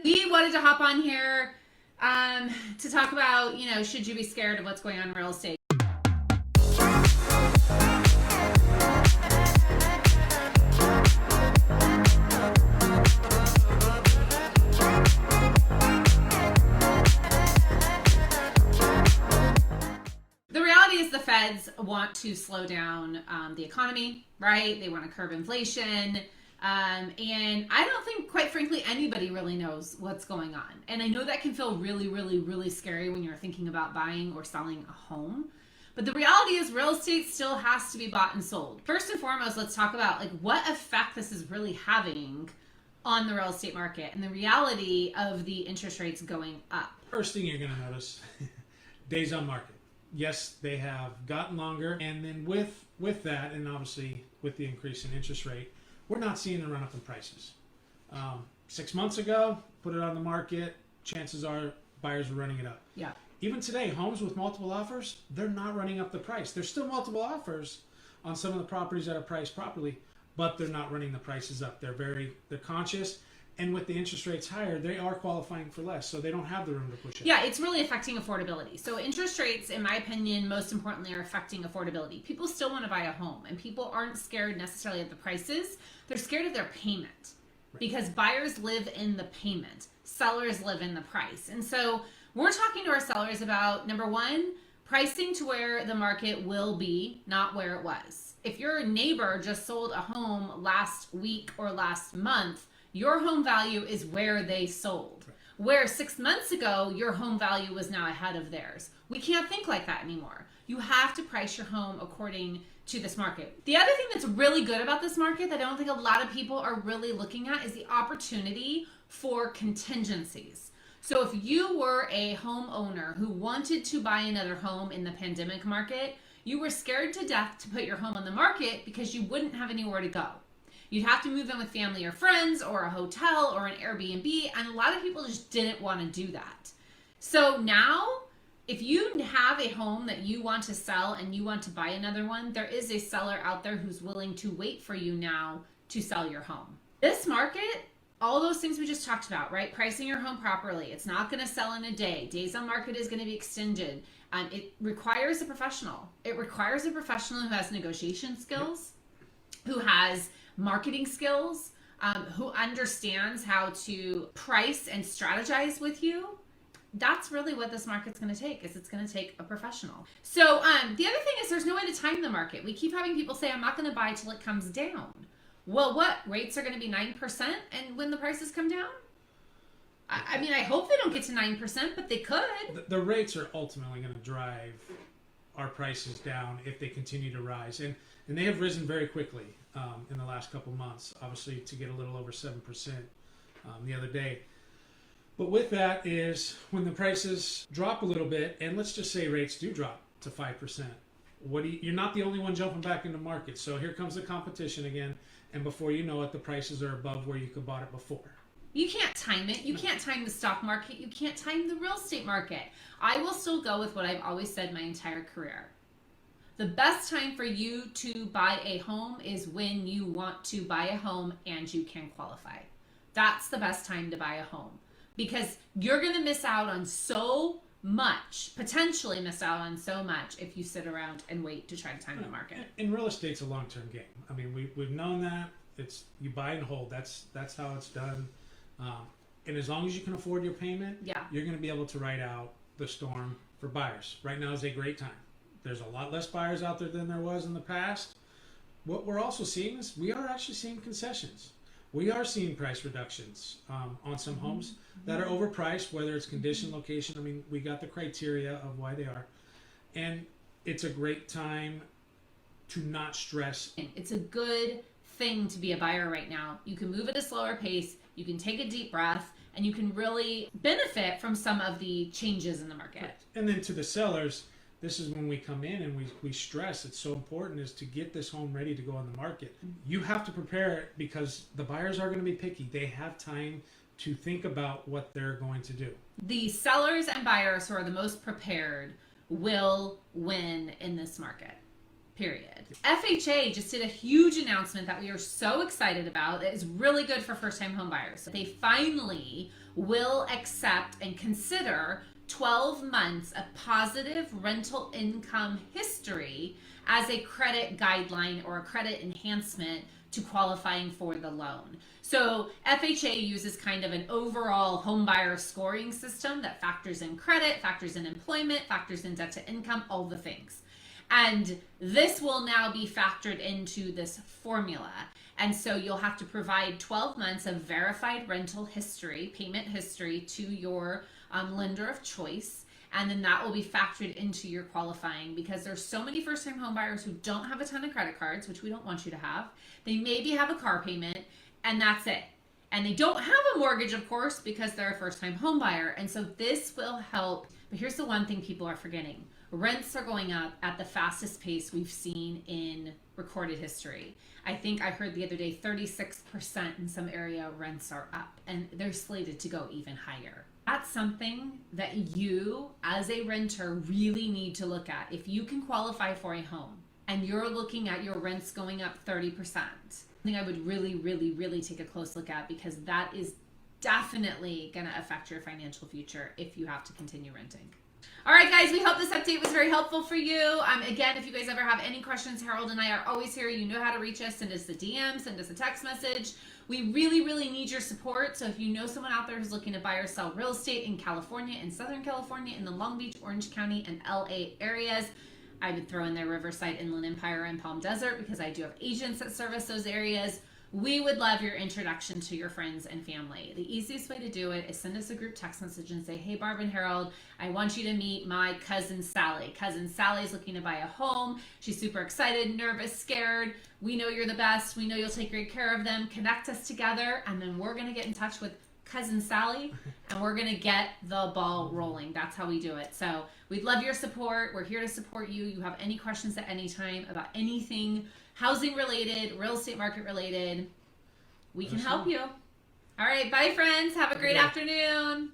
We wanted to hop on here to talk about, should you be scared of what's going on in real estate? The reality is the feds want to slow down the economy, right? They want to curb inflation. And I don't think, quite frankly, anybody really knows what's going on. And I know that can feel really, really, really scary when you're thinking about buying or selling a home. But the reality is real estate still has to be bought and sold. First and foremost, let's talk about what effect this is really having on the real estate market and the reality of the interest rates going up. First thing you're going to notice, days on market. Yes, they have gotten longer. And then with that, and obviously with the increase in interest rate, we're not seeing a run up in prices. 6 months ago, put it on the market, chances are buyers are running it up. Yeah. Even today, homes with multiple offers, they're not running up the price. There's still multiple offers on some of the properties that are priced properly, but they're not running the prices up. They're conscious. And with the interest rates higher, they are qualifying for less, so they don't have the room to push it. Yeah, it's really affecting affordability. So interest rates, in my opinion, most importantly, are affecting affordability. People still want to buy a home, and people aren't scared necessarily of the prices. They're scared of their payment, because buyers live in the payment. Sellers live in the price. And so we're talking to our sellers about, number one, pricing to where the market will be, not where it was. If your neighbor just sold a home last week or last month, your home value is where they sold. Where 6 months ago, your home value was now ahead of theirs. We can't think like that anymore. You have to price your home according to this market. The other thing that's really good about this market that I don't think a lot of people are really looking at is the opportunity for contingencies. So if you were a homeowner who wanted to buy another home in the pandemic market, you were scared to death to put your home on the market because you wouldn't have anywhere to go. You'd have to move in with family or friends or a hotel or an Airbnb, and a lot of people just didn't want to do that. So now, if you have a home that you want to sell and you want to buy another one, there is a seller out there who's willing to wait for you now to sell your home. This market, all those things we just talked about, right? Pricing your home properly. It's not going to sell in a day. Days on market is going to be extended. It requires a professional. It requires a professional who has negotiation skills, who has marketing skills, who understands how to price and strategize with you. That's really what this market's going to take, is it's going to take a professional. So the other thing is there's no way to time the market. We keep having people say, I'm not going to buy till it comes down. Well, what? Rates are going to be 9% and when the prices come down? I mean, I hope they don't get to 9%, but they could. The rates are ultimately going to drive our prices down if they continue to rise. And they have risen very quickly in the last couple months, obviously to get a little over 7% the other day. But with that is when the prices drop a little bit, and let's just say rates do drop to 5%, you're not the only one jumping back into market. So here comes the competition again, and before you know it, the prices are above where you could bought it before. You can't time it. You can't time the stock market. You can't time the real estate market. I will still go with what I've always said my entire career. The best time for you to buy a home is when you want to buy a home and you can qualify. That's the best time to buy a home, because you're going to miss out on so much, potentially miss out on so much if you sit around and wait to try to time the market. And real estate's a long-term game. I mean, we've known that. It's you buy and hold. That's how it's done. And as long as you can afford your payment, you're going to be able to ride out the storm for buyers. Right now is a great time. There's a lot less buyers out there than there was in the past. What we're also seeing is we are actually seeing concessions. We are seeing price reductions on some homes that are overpriced, whether it's condition, location. I mean, we got the criteria of why they are. And it's a great time to not stress. It's a good thing to be a buyer right now. You can move at a slower pace, you can take a deep breath, and you can really benefit from some of the changes in the market. And then to the sellers, this is when we come in and we stress it's so important is to get this home ready to go on the market. You have to prepare it because the buyers are going to be picky. They have time to think about what they're going to do. The sellers and buyers who are the most prepared will win in this market. period. FHA just did a huge announcement that we are so excited about. That is really good for first-time home buyers. They finally will accept and consider 12 months of positive rental income history as a credit guideline or a credit enhancement to qualifying for the loan. So FHA uses kind of an overall home buyer scoring system that factors in credit, factors in employment, factors in debt to income, all the things. And this will now be factored into this formula. And so you'll have to provide 12 months of verified rental history, payment history to your lender of choice. And then that will be factored into your qualifying, because there's so many first-time home buyers who don't have a ton of credit cards, which we don't want you to have. They maybe have a car payment, and that's it. And they don't have a mortgage, of course, because they're a first-time home buyer. And so this will help. But here's the one thing people are forgetting. Rents are going up at the fastest pace we've seen in recorded history. I think I heard the other day 36% in some area rents are up, and they're slated to go even higher. That's something that you as a renter really need to look at. If you can qualify for a home and you're looking at your rents going up 30%, I think I would really take a close look at, because that is definitely going to affect your financial future if you have to continue renting. All right, guys, we hope this update was very helpful for you. Again, if you guys ever have any questions, Harold and I are always here. You know how to reach us. Send us a DM, send us a text message. We really need your support. So if you know someone out there who's looking to buy or sell real estate in California, in Southern California, in the Long Beach, Orange County, and LA areas, I would throw in there Riverside, Inland Empire, and Palm Desert, because I do have agents that service those areas. We would love your introduction to your friends and family. The easiest way to do it is send us a group text message and say, hey, Barb and Harold, I want you to meet my cousin Sally. Cousin Sally's looking to buy a home. She's super excited, nervous, scared. We know you're the best. We know you'll take great care of them. Connect us together, and then we're going to get in touch with cousin Sally, and we're going to get the ball rolling. That's how we do it. So we'd love your support. We're here to support you. You have any questions at any time about anything housing related, real estate market related, we can help you. All right, bye friends. Have a great afternoon.